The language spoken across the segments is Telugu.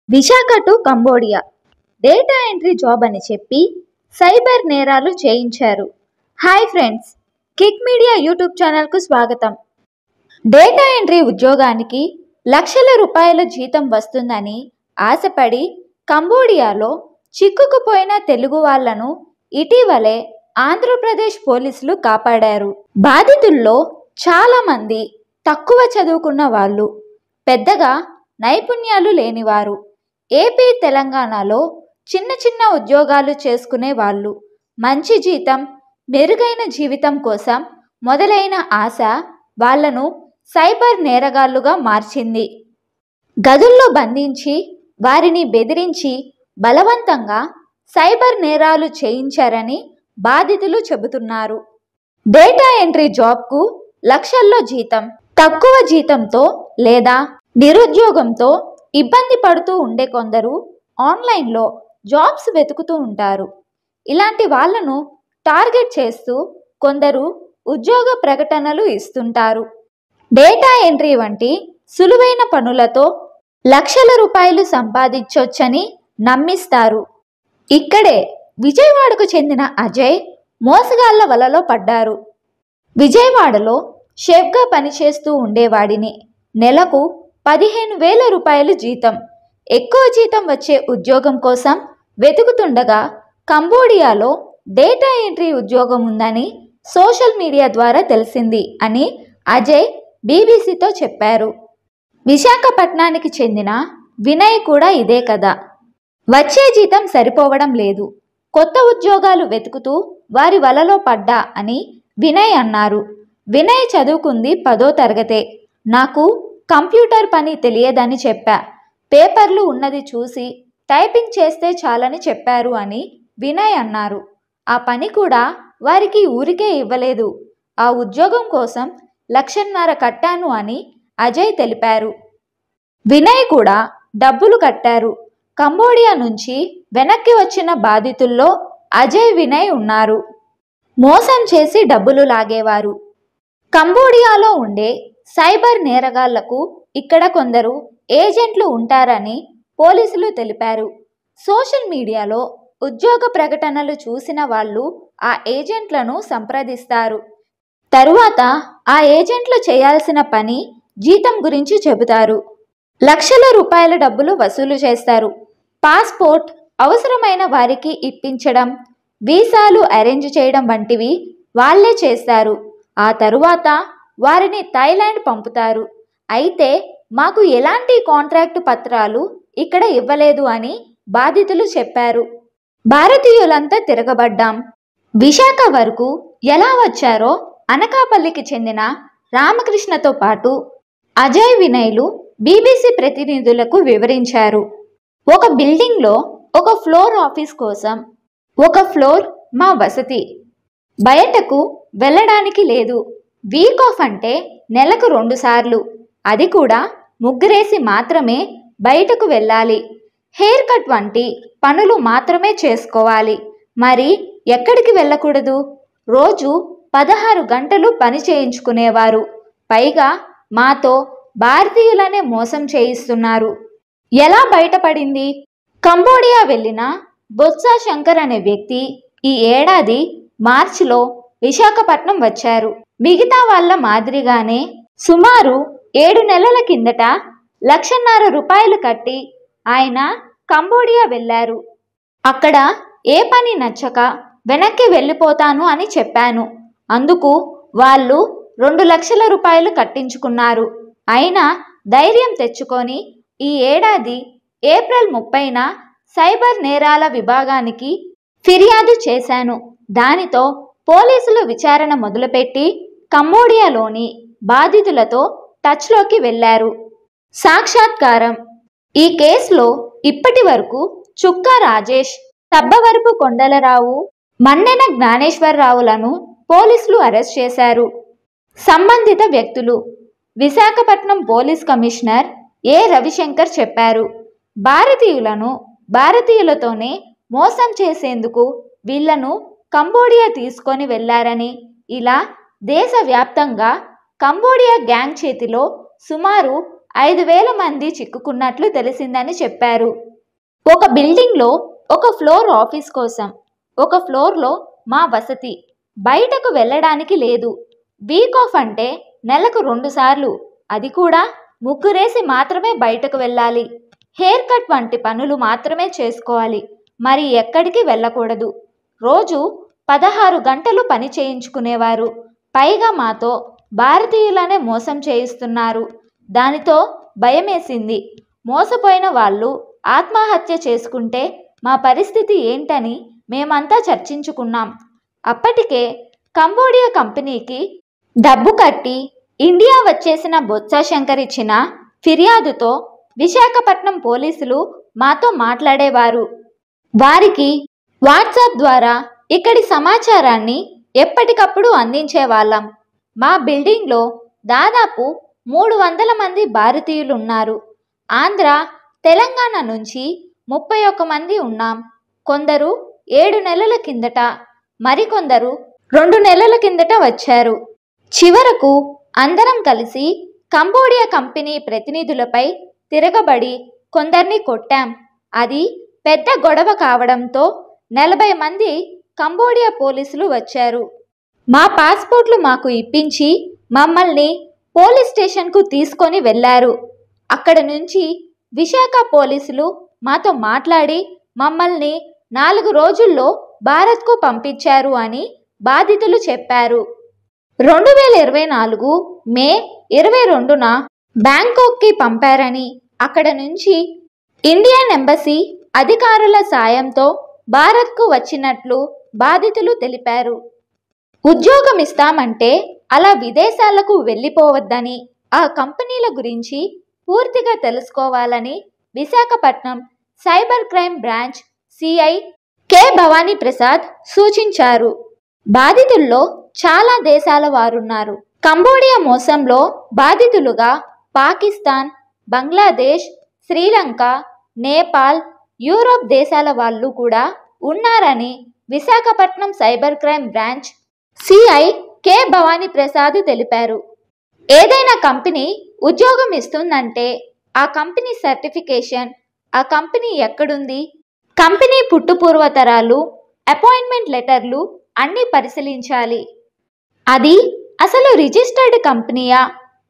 Visakha to Cambodia data entry job అని చెప్పి సైబర్ నేరాలు చేయించారు. Hi friends, kick media YouTube ఛానల్కు స్వాగతం. డేటా ఎంట్రీ ఉద్యోగానికి లక్షల రూపాయల జీతం వస్తుందని ఆశపడి కంబోడియాలో చిక్కుకుపోయిన తెలుగు వాళ్లను ఇటీవలే ఆంధ్రప్రదేశ్ పోలీసులు కాపాడారు. బాధితుల్లో చాలామంది తక్కువ చదువుకున్న వాళ్ళు, పెద్దగా నైపుణ్యాలు లేనివారు, ఏపీ తెలంగాణలో చిన్న చిన్న ఉద్యోగాలు చేసుకునే వాళ్ళు, మంచి జీతం, మెరుగైన జీవితం కోసం మొదలైన ఆశ వాళ్లను సైబర్ నేరగాళ్లుగా మార్చింది. గదుల్లో బంధించి వారిని బెదిరించి బలవంతంగా సైబర్ నేరాలు చేయించారని బాధితులు చెబుతున్నారు. డేటా ఎంట్రీ జాబ్కు లక్షల్లో జీతం, తక్కువ జీతంతో లేదా నిరుద్యోగంతో ఇబ్బంది పడుతూ ఉండే కొందరు ఆన్లైన్లో జాబ్స్ వెతుకుతూ ఉంటారు. ఇలాంటి వాళ్లను టార్గెట్ చేస్తూ కొందరు ఉద్యోగ ప్రకటనలు ఇస్తుంటారు. డేటా ఎంట్రీ వంటి సులువైన పనులతో లక్షల రూపాయలు సంపాదించొచ్చని నమ్మిస్తారు. ఇక్కడే విజయవాడకు చెందిన అజయ్ మోసగాళ్ల వలలో పడ్డారు. విజయవాడలో షెఫ్గా పనిచేస్తూ ఉండేవాడిని. నెలకు 15,000 రూపాయలు జీతం. ఎక్కువ జీతం వచ్చే ఉద్యోగం కోసం వెతుకుతుండగా కంబోడియాలో డేటా ఎంట్రీ ఉద్యోగం ఉందని సోషల్ మీడియా ద్వారా తెలిసింది అని అజయ్ బీబీసీతో చెప్పారు. విశాఖపట్నానికి చెందిన వినయ్ కూడా ఇదే కదా. వచ్చే జీతం సరిపోవడం లేదు, కొత్త ఉద్యోగాలు వెతుకుతూ వారి వలలో పడ్డా అని వినయ్ అన్నారు. వినయ్ చదువుకుంది 10వ తరగతే. నాకు కంప్యూటర్ పని తెలియదని చెప్పా. పేపర్లు ఉన్నది చూసి టైపింగ్ చేస్తే చాలని చెప్పారు అని వినయ్ అన్నారు. ఆ పని కూడా వారికి ఊరికే ఇవ్వలేదు. ఆ ఉద్యోగం కోసం 1,50,000 కట్టాను అని అజయ్ తెలిపారు. వినయ్ కూడా డబ్బులు కట్టారు. కంబోడియా నుంచి వెనక్కి వచ్చిన బాధితుల్లో అజయ్, వినయ్ ఉన్నారు. మోసం చేసి డబ్బులు లాగేవారు. కంబోడియాలో ఉండే సైబర్ నేరగాళ్లకు ఇక్కడ కొందరు ఏజెంట్లు ఉంటారని పోలీసులు తెలిపారు. సోషల్ మీడియాలో ఉద్యోగ ప్రకటనలు చూసిన వాళ్ళు ఆ ఏజెంట్లను సంప్రదిస్తారు. తరువాత ఆ ఏజెంట్లు చేయాల్సిన పని, జీతం గురించి చెబుతారు. లక్షల రూపాయల డబ్బులు వసూలు చేస్తారు. పాస్పోర్ట్ అవసరమైన వారికి ఇప్పించడం, వీసాలు అరేంజ్ చేయడం వంటివి వాళ్లే చేస్తారు. ఆ తరువాత వారిని థాయిలాండ్ పంపుతారు. అయితే మాకు ఎలాంటి కాంట్రాక్టు పత్రాలు ఇక్కడ ఇవ్వలేదు అని బాధితులు చెప్పారు. భారతీయులంతా తిరగబడ్డాం. విశాఖ వరకు ఎలా వచ్చారో అనకాపల్లికి చెందిన రామకృష్ణతో పాటు అజయ్, వినయ్లు బీబీసీ ప్రతినిధులకు వివరించారు. ఒక బిల్డింగ్లో ఒక ఫ్లోర్ ఆఫీస్ కోసం, ఒక ఫ్లోర్ మా వసతి. బయటకు వెళ్ళడానికి లేదు. వీక్ ఆఫ్ అంటే నెలకు 2 సార్లు, అది కూడా ముగ్గురేసి మాత్రమే బయటకు వెళ్ళాలి. హెయిర్ కట్ వంటి పనులు మాత్రమే చేసుకోవాలి. మరి ఎక్కడికి వెళ్ళకూడదు. రోజు 16 గంటలు పని చేయించుకునేవారు. పైగా మాతో భారతీయులనే మోసం చేయిస్తున్నారు. ఎలా బయటపడింది? కంబోడియా వెళ్ళిన బొత్స శంకర్ అనే వ్యక్తి ఈ ఏడాది మార్చిలో విశాఖపట్నం వచ్చారు. మిగతా వాళ్ళ మాదిరిగానే సుమారు 7 నెలల కిందట 1,50,000 రూపాయలు కట్టి ఆయన కంబోడియా వెళ్ళారు. అక్కడ ఏ పని నచ్చక వెనక్కి వెళ్ళిపోతాను అని చెప్పాను. అందుకు వాళ్ళు 2 లక్షల రూపాయలు కట్టించుకున్నారు. అయినా ధైర్యం తెచ్చుకొని ఈ ఏడాది ఏప్రిల్ 30న సైబర్ నేరాల విభాగానికి ఫిర్యాదు చేశాను. దానితో పోలీసులు విచారణ మొదలుపెట్టి కంబోడియాలోని బాధితులతో టచ్లోకి వెళ్లారు. సాక్షాత్కారం. ఈ కేసులో ఇప్పటి వరకు చుక్కా రాజేష్, సబ్బవరపు కొండలరావు, మన్నెన జ్ఞానేశ్వరరావులను పోలీసులు అరెస్ట్ చేశారు. సంబంధిత వ్యక్తులు విశాఖపట్నం పోలీస్ కమిషనర్ ఏ రవిశంకర్ చెప్పారు. భారతీయులను భారతీయులతోనే మోసం చేసేందుకు వీళ్లను కంబోడియా తీసుకొని వెళ్లారని, ఇలా దేశవ్యాప్తంగా కంబోడియా గ్యాంగ్ చేతిలో సుమారు 5,000 మంది చిక్కుకున్నట్లు తెలిసిందని చెప్పారు. ఒక బిల్డింగ్లో ఒక ఫ్లోర్ ఆఫీస్ కోసం, ఒక ఫ్లోర్లో మా వసతి. బయటకు వెళ్ళడానికి లేదు. వీక్ ఆఫ్ అంటే నెలకు 2 సార్లు, అది కూడా ముగ్గురేసి మాత్రమే బయటకు వెళ్ళాలి. హెయిర్ కట్ వంటి పనులు మాత్రమే చేసుకోవాలి. మరి ఎక్కడికి వెళ్ళకూడదు. రోజు 16 గంటలు పని చేయించుకునేవారు. పైగా మాతో భారతీయులనే మోసం చేయిస్తున్నారు. దానితో భయమేసింది. మోసపోయిన వాళ్ళు ఆత్మహత్య చేసుకుంటే మా పరిస్థితి ఏంటని మేమంతా చర్చించుకున్నాం. అప్పటికే కంబోడియా కంపెనీకి డబ్బు కట్టి ఇండియా వచ్చేసిన బొత్స శంకర్ ఇచ్చిన ఫిర్యాదుతో విశాఖపట్నం పోలీసులు మాతో మాట్లాడేవారు. వారికి వాట్సాప్ ద్వారా ఇక్కడి సమాచారాన్ని ఎప్పటికప్పుడు అందించేవాళ్ళం. మా బిల్డింగ్లో దాదాపు 300 మంది భారతీయులు ఉన్నారు. ఆంధ్ర, తెలంగాణ నుంచి 31 మంది ఉన్నాం. కొందరు 7 నెలల కిందట, మరికొందరు 2 నెలల కిందట వచ్చారు. చివరకు అందరం కలిసి కంబోడియా కంపెనీ ప్రతినిధులపై తిరగబడి కొందరిని కొట్టాం. అది పెద్ద గొడవ కావడంతో 40 మంది కంబోడియా పోలీసులు వచ్చారు. మా పాస్పోర్ట్లు మాకు ఇప్పించి మమ్మల్ని పోలీస్ స్టేషన్కు తీసుకొని వెళ్ళారు. అక్కడ నుంచి విశాఖ పోలీసులు మాతో మాట్లాడి మమ్మల్ని 4 రోజుల్లో భారత్కు పంపించారు అని బాధితులు చెప్పారు. 2024 మే 22న బ్యాంకాక్కి పంపారని, అక్కడ నుంచి ఇండియన్ ఎంబసీ అధికారుల సాయంతో భారత్కు వచ్చినట్లు బాధితులు తెలిపారు. ఉద్యోగం ఇస్తామంటే అలా విదేశాలకు వెళ్ళిపోవద్దని, ఆ కంపెనీల గురించి పూర్తిగా తెలుసుకోవాలని Visakhapatnam cyber crime branch CI K Bhavani Prasad సూచించారు. బాధితుల్లో చాలా దేశాల వారున్నారు. కంబోడియా మోసంలో బాధితులుగా పాకిస్తాన్, బంగ్లాదేశ్, శ్రీలంక, నేపాల్, యూరోప్ దేశాల వాళ్ళు కూడా ఉన్నారని Visakhapatnam cyber crime branch CI K Bhavani Prasad తెలిపారు. ఏదైనా కంపెనీ ఉద్యోగం ఇస్తుందంటే ఆ కంపెనీ సర్టిఫికేషన్, ఆ కంపెనీ ఎక్కడుంది, కంపెనీ పుట్టుపూర్వతరాలు, అపాయింట్మెంట్ లెటర్లు అన్నీ పరిశీలించాలి. అది అసలు రిజిస్టర్డ్ కంపెనీయా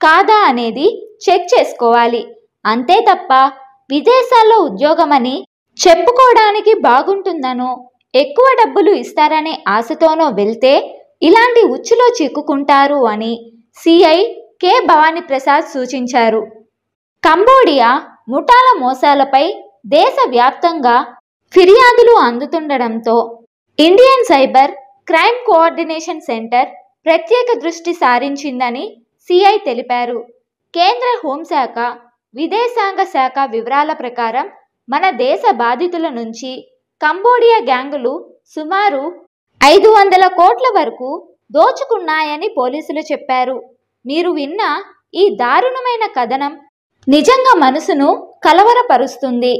కాదా అనేది చెక్ చేసుకోవాలి. అంతే తప్ప విదేశాల్లో ఉద్యోగమని చెప్పుకోవడానికి బాగుంటుందనో, ఎక్కువ డబ్బులు ఇస్తారనే ఆశతోనో వెళ్తే ఇలాంటి ఉచ్చులో చిక్కుకుంటారు అని సిఐ కె భవానీ ప్రసాద్ సూచించారు. కంబోడియా ముఠాల మోసాలపై దేశవ్యాప్తంగా ఫిర్యాదులు అందుతుండడంతో Indian cyber crime coordination centre ప్రత్యేక దృష్టి సారించిందని సిఐ తెలిపారు. కేంద్ర హోంశాఖ, విదేశాంగ శాఖ వివరాల ప్రకారం మన దేశ బాధితుల నుంచి కంబోడియా గ్యాంగులు సుమారు 500 కోట్ల వరకు దోచుకున్నాయని పోలీసులు చెప్పారు. మీరు విన్న ఈ దారుణమైన కథనం నిజంగా మనసును కలవరపరుస్తుంది.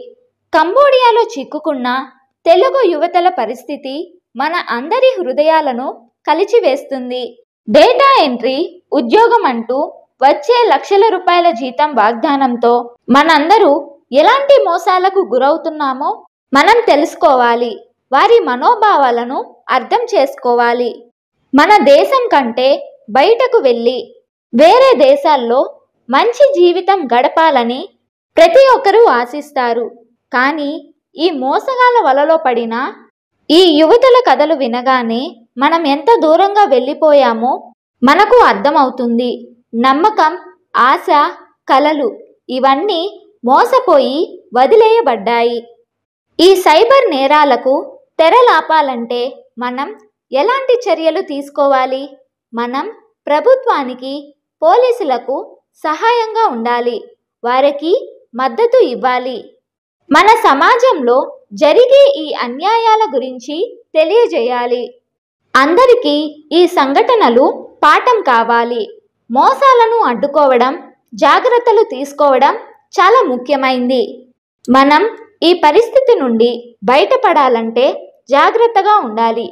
కంబోడియాలో చిక్కుకున్న తెలుగు యువతల పరిస్థితి మన అందరి హృదయాలను కలిచివేస్తుంది. డేటా ఎంట్రీ ఉద్యోగం అంటూ వచ్చే లక్షల రూపాయల జీతం వాగ్దానంతో మనందరూ ఎలాంటి మోసాలకు గురవుతున్నామో మనం తెలుసుకోవాలి. వారి మనోభావాలను అర్థం చేసుకోవాలి. మన దేశం కంటే బయటకు వెళ్ళి వేరే దేశాల్లో మంచి జీవితం గడపాలని ప్రతి ఒక్కరూ ఆశిస్తారు. కానీ ఈ మోసగాల వలలో పడిన ఈ యువతుల కథలు వినగానే మనం ఎంత దూరంగా వెళ్ళిపోయామో మనకు అర్థమవుతుంది. నమ్మకం, ఆశ, కలలు ఇవన్నీ మోసపోయి వదిలేయబడ్డాయి. ఈ సైబర్ నేరాలకు తెరలాపాలంటే మనం ఎలాంటి చర్యలు తీసుకోవాలి? మనం ప్రభుత్వానికి, పోలీసులకు సహాయంగా ఉండాలి. వారికి మద్దతు ఇవ్వాలి. మన సమాజంలో జరిగే ఈ అన్యాయాల గురించి తెలియజేయాలి. అందరికీ ఈ సంఘటనలు పాఠం కావాలి. మోసాలను అడ్డుకోవడం, జాగ్రత్తలు తీసుకోవడం చాలా ముఖ్యమైంది. మనం ఈ పరిస్థితి నుండి బయటపడాలంటే జాగ్రత్తగా ఉండాలి.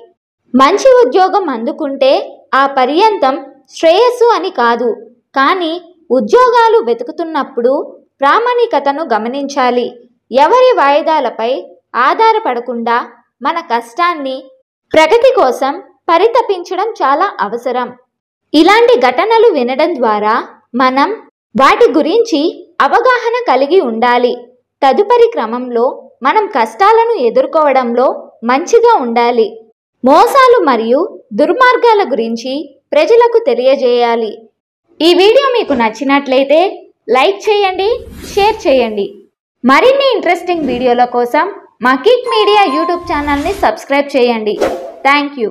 మంచి ఉద్యోగం అందుకుంటే ఆ పర్యంతం శ్రేయస్సు అని కాదు, కానీ ఉద్యోగాలు వెతుకుతున్నప్పుడు ప్రామాణికతను గమనించాలి. ఎవరి వాయిదాలపై ఆధారపడకుండా మన కష్టాన్ని, ప్రగతి కోసం పరితపించడం చాలా అవసరం. ఇలాంటి ఘటనలు వినడం ద్వారా మనం వాటి గురించి అవగాహన కలిగి ఉండాలి. తదుపరి క్రమంలో మనం కష్టాలను ఎదుర్కోవడంలో మంచిగా ఉండాలి. మోసాలు మరియు దుర్మార్గాల గురించి ప్రజలకు తెలియజేయాలి. ఈ వీడియో మీకు నచ్చినట్లయితే లైక్ చేయండి, షేర్ చేయండి. మరిన్ని ఇంట్రెస్టింగ్ వీడియోల కోసం మా కిక్ మీడియా యూట్యూబ్ ఛానల్ని సబ్స్క్రైబ్ చేయండి. Thank you.